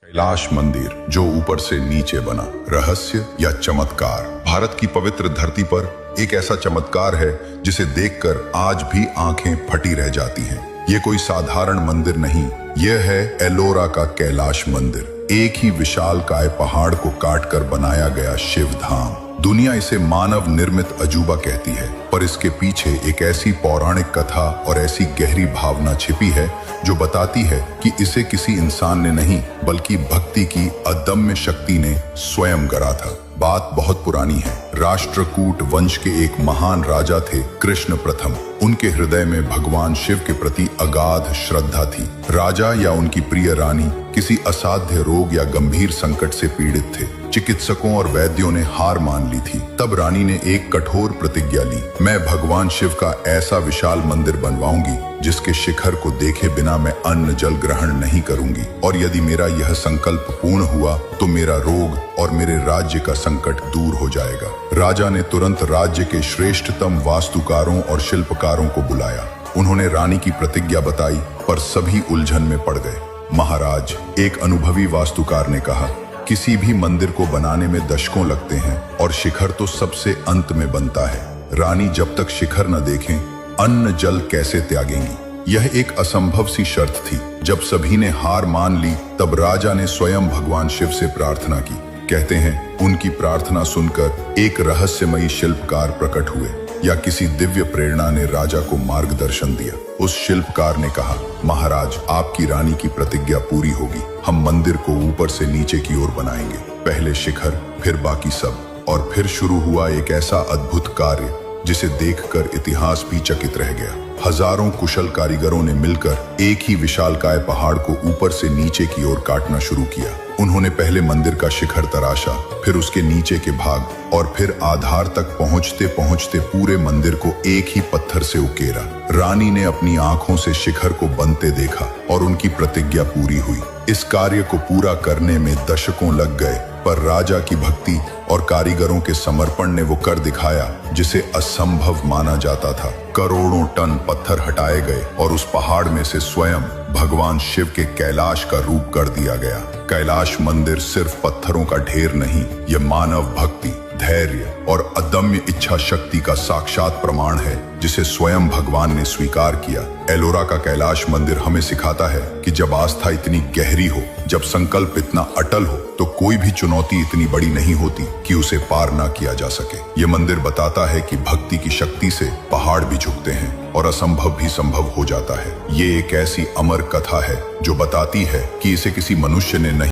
कैलाश मंदिर जो ऊपर से नीचे बना, रहस्य या चमत्कार। भारत की पवित्र धरती पर एक ऐसा चमत्कार है जिसे देखकर आज भी आंखें फटी रह जाती हैं। ये कोई साधारण मंदिर नहीं, यह है एलोरा का कैलाश मंदिर, एक ही विशालकाय पहाड़ को काटकर बनाया गया शिव धाम। दुनिया इसे मानव निर्मित अजूबा कहती है, पर इसके पीछे एक ऐसी पौराणिक कथा और ऐसी गहरी भावना छिपी है जो बताती है कि इसे किसी इंसान ने नहीं बल्कि भक्ति की अदम्य शक्ति ने स्वयं गढ़ा था। बात बहुत पुरानी है। राष्ट्रकूट वंश के एक महान राजा थे कृष्ण प्रथम। उनके हृदय में भगवान शिव के प्रति अगाध श्रद्धा थी। राजा या उनकी प्रिय रानी किसी असाध्य रोग या गंभीर संकट से पीड़ित थे। चिकित्सकों और वैद्यों ने हार मान ली थी। तब रानी ने एक कठोर प्रतिज्ञा ली, मैं भगवान शिव का ऐसा विशाल मंदिर बनवाऊंगी जिसके शिखर को देखे बिना मैं अन्न जल ग्रहण नहीं करूंगी, और यदि मेरा यह संकल्प पूर्ण हुआ तो मेरा रोग और मेरे राज्य का संकट दूर हो जाएगा। राजा ने तुरंत राज्य के श्रेष्ठतम वास्तुकारों और शिल्पकारों को बुलाया। उन्होंने रानी की प्रतिज्ञा बताई, पर सभी उलझन में पड़ गए। महाराज, एक अनुभवी वास्तुकार ने कहा, किसी भी मंदिर को बनाने में दशकों लगते हैं और शिखर तो सबसे अंत में बनता है। रानी जब तक शिखर न देखें अन्न जल कैसे त्यागेंगी? यह एक असंभव सी शर्त थी। जब सभी ने हार मान ली तब राजा ने स्वयं भगवान शिव से प्रार्थना की। कहते हैं उनकी प्रार्थना सुनकर एक रहस्यमयी शिल्पकार प्रकट हुए, या किसी दिव्य प्रेरणा ने राजा को मार्गदर्शन दिया। उस शिल्पकार ने कहा, महाराज, आपकी रानी की प्रतिज्ञा पूरी होगी। हम मंदिर को ऊपर से नीचे की ओर बनाएंगे, पहले शिखर फिर बाकी सब। और फिर शुरू हुआ एक ऐसा अद्भुत कार्य जिसे देखकर इतिहास भी चकित रह गया। हजारों कुशल कारीगरों ने मिलकर एक ही विशालकाय पहाड़ को ऊपर से नीचे की ओर काटना शुरू किया। उन्होंने पहले मंदिर का शिखर तराशा, फिर उसके नीचे के भाग, और फिर आधार तक पहुंचते पहुंचते पूरे मंदिर को एक ही पत्थर से उकेरा। रानी ने अपनी आंखों से शिखर को बनते देखा और उनकी प्रतिज्ञा पूरी हुई। इस कार्य को पूरा करने में दशकों लग गए, पर राजा की भक्ति और कारीगरों के समर्पण ने वो कर दिखाया जिसे असंभव माना जाता था। करोड़ों टन पत्थर हटाए गए और उस पहाड़ में से स्वयं भगवान शिव के कैलाश का रूप कर दिया गया। कैलाश मंदिर सिर्फ पत्थरों का ढेर नहीं, यह मानव भक्ति, धैर्य और अदम्य इच्छा शक्ति का साक्षात प्रमाण है जिसे स्वयं भगवान ने स्वीकार किया। एलोरा का कैलाश मंदिर हमें सिखाता है कि जब आस्था इतनी गहरी हो, जब संकल्प इतना अटल हो, तो कोई भी चुनौती इतनी बड़ी नहीं होती कि उसे पार ना किया जा सके। ये मंदिर बताता है कि भक्ति की शक्ति से पहाड़ भी झुकते हैं और असंभव भी संभव हो जाता है। ये एक ऐसी अमर कथा है जो बताती है कि इसे किसी मनुष्य ने नहीं